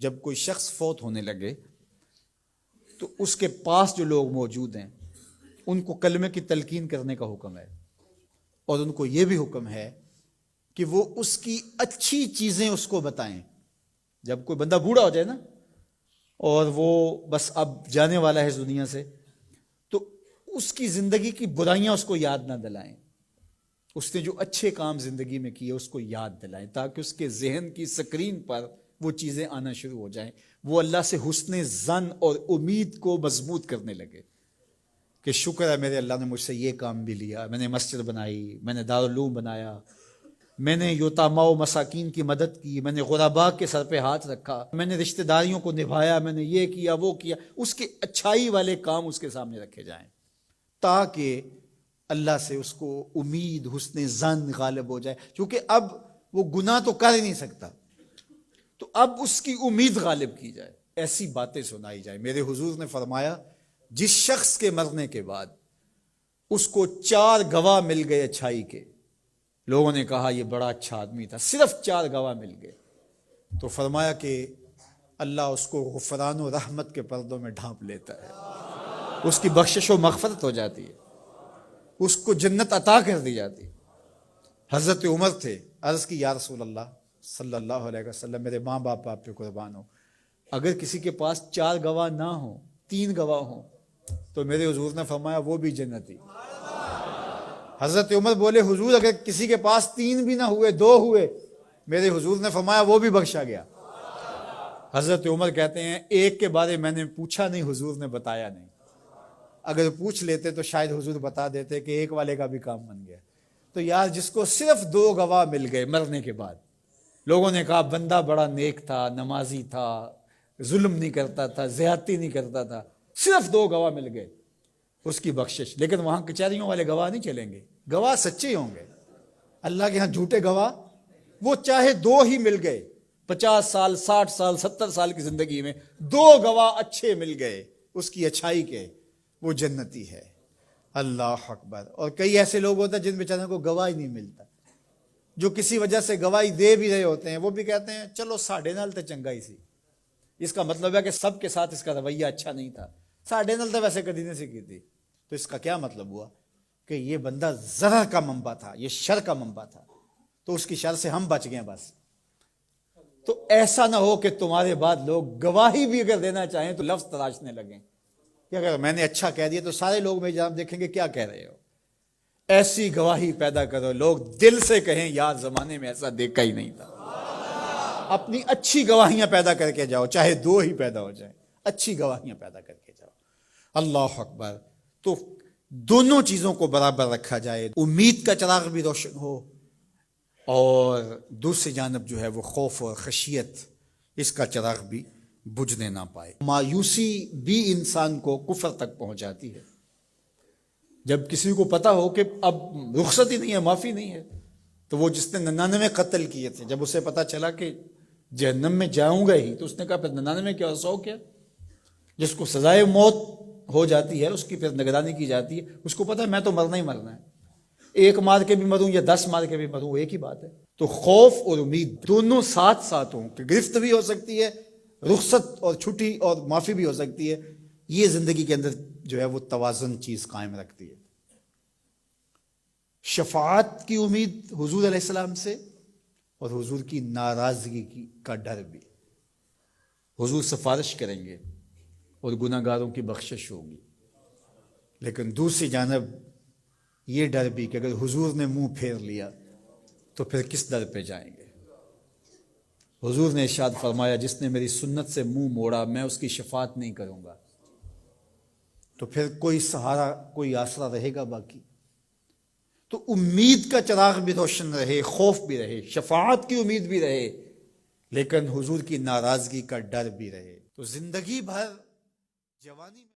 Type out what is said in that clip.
جب کوئی شخص فوت ہونے لگے تو اس کے پاس جو لوگ موجود ہیں ان کو کلمے کی تلقین کرنے کا حکم ہے، اور ان کو یہ بھی حکم ہے کہ وہ اس کی اچھی چیزیں اس کو بتائیں۔ جب کوئی بندہ بوڑھا ہو جائے نا اور وہ بس اب جانے والا ہے اس دنیا سے، تو اس کی زندگی کی برائیاں اس کو یاد نہ دلائیں، اس نے جو اچھے کام زندگی میں کیے اس کو یاد دلائیں، تاکہ اس کے ذہن کی سکرین پر وہ چیزیں آنا شروع ہو جائیں، وہ اللہ سے حسن ظن اور امید کو مضبوط کرنے لگے کہ شکر ہے میرے اللہ نے مجھ سے یہ کام بھی لیا، میں نے مسجد بنائی، میں نے دارالعلوم بنایا، میں نے یتاما و مساکین کی مدد کی، میں نے غرباء کے سر پہ ہاتھ رکھا، میں نے رشتہ داریوں کو نبھایا، میں نے یہ کیا وہ کیا۔ اس کے اچھائی والے کام اس کے سامنے رکھے جائیں تاکہ اللہ سے اس کو امید حسن ظن غالب ہو جائے، کیونکہ اب وہ گناہ تو کر ہی نہیں سکتا، تو اب اس کی امید غالب کی جائے، ایسی باتیں سنائی جائیں۔ میرے حضور نے فرمایا جس شخص کے مرنے کے بعد اس کو 4 گواہ مل گئے اچھائی کے، لوگوں نے کہا یہ بڑا اچھا آدمی تھا، صرف 4 گواہ مل گئے، تو فرمایا کہ اللہ اس کو غفران و رحمت کے پردوں میں ڈھانپ لیتا ہے، اس کی بخشش و مغفرت ہو جاتی ہے، اس کو جنت عطا کر دی جاتی۔ حضرت عمر تھے، عرض کی یا رسول اللہ صلی اللہ علیہ وسلم، میرے ماں باپ آپ پہ قربان ہو، اگر کسی کے پاس 4 گواہ نہ ہوں، 3 گواہ ہوں، تو میرے حضور نے فرمایا وہ بھی جنتی۔ حضرت عمر بولے حضور اگر کسی کے پاس 3 بھی نہ ہوئے، 2 ہوئے، میرے حضور نے فرمایا وہ بھی بخشا گیا۔ حضرت عمر کہتے ہیں ایک کے بارے میں نے پوچھا نہیں، حضور نے بتایا نہیں، اگر پوچھ لیتے تو شاید حضور بتا دیتے کہ ایک والے کا بھی کام بن گیا۔ تو یار جس کو صرف 2 گواہ مل گئے مرنے کے بعد، لوگوں نے کہا بندہ بڑا نیک تھا، نمازی تھا، ظلم نہیں کرتا تھا، زیادتی نہیں کرتا تھا، صرف 2 گواہ مل گئے، اس کی بخشش۔ لیکن وہاں کچہریوں والے گواہ نہیں چلیں گے، گواہ سچے ہوں گے، اللہ کے ہاں جھوٹے گواہ، وہ چاہے 2 ہی مل گئے، 50 سال 60 سال 70 سال کی زندگی میں 2 گواہ اچھے مل گئے اس کی اچھائی کے، وہ جنتی ہے۔ اللہ اکبر۔ اور کئی ایسے لوگ ہوتے ہیں جن بیچاروں کو گواہ ہی نہیں ملتا، جو کسی وجہ سے گواہی دے بھی رہے ہوتے ہیں، وہ بھی کہتے ہیں چلو ساڑھے نال تے چنگا ہی سی۔ اس کا مطلب ہے کہ سب کے ساتھ اس کا رویہ اچھا نہیں تھا، ساڑھے نال تے ویسے کدی نہیں سی کی تھی۔ تو اس کا کیا مطلب ہوا کہ یہ بندہ ضرر کا منبع تھا، یہ شر کا منبع تھا، تو اس کی شر سے ہم بچ گئے بس۔ تو ایسا نہ ہو کہ تمہارے بعد لوگ گواہی بھی اگر دینا چاہیں تو لفظ تراشنے لگیں کہ اگر میں نے اچھا کہہ دیا تو سارے لوگ میری جانب دیکھیں گے کیا کہہ رہے ہو۔ ایسی گواہی پیدا کرو لوگ دل سے کہیں یار زمانے میں ایسا دیکھا ہی نہیں تھا۔ اپنی اچھی گواہیاں پیدا کر کے جاؤ، چاہے 2 ہی پیدا ہو جائیں، اچھی گواہیاں پیدا کر کے جاؤ۔ اللہ اکبر۔ تو دونوں چیزوں کو برابر رکھا جائے، امید کا چراغ بھی روشن ہو اور دوسری جانب جو ہے وہ خوف اور خشیت، اس کا چراغ بھی بجھنے نہ پائے۔ مایوسی بھی انسان کو کفر تک پہنچاتی ہے۔ جب کسی کو پتا ہو کہ اب رخصت ہی نہیں ہے، معافی نہیں ہے، تو وہ جس نے 99 قتل کیے تھے، جب اسے پتا چلا کہ جہنم میں جاؤں گا ہی، تو اس نے کہا پھر 99 کیا 100 کیا؟ جس کو سزائے موت ہو جاتی ہے اس کی پھر نگرانی کی جاتی ہے، اس کو پتا ہے میں تو مرنا ہی مرنا ہے، 1 مار کے بھی مروں یا 10 مار کے بھی مروں، ایک ہی بات ہے۔ تو خوف اور امید دونوں ساتھ ساتھ ہوں کہ گرفت بھی ہو سکتی ہے، رخصت اور چھٹی اور معافی بھی ہو سکتی ہے، یہ زندگی کے اندر جو ہے وہ توازن چیز قائم رکھتی ہے۔ شفاعت کی امید حضور علیہ السلام سے، اور حضور کی ناراضگی کا ڈر بھی۔ حضور سفارش کریں گے اور گناہ گاروں کی بخشش ہوگی، لیکن دوسری جانب یہ ڈر بھی کہ اگر حضور نے منہ پھیر لیا تو پھر کس در پہ جائیں گے۔ حضور نے ارشاد فرمایا جس نے میری سنت سے منہ موڑا میں اس کی شفاعت نہیں کروں گا، تو پھر کوئی سہارا کوئی آسرا رہے گا باقی؟ تو امید کا چراغ بھی روشن رہے، خوف بھی رہے، شفاعت کی امید بھی رہے، لیکن حضور کی ناراضگی کا ڈر بھی رہے۔ تو زندگی بھر جوانی میں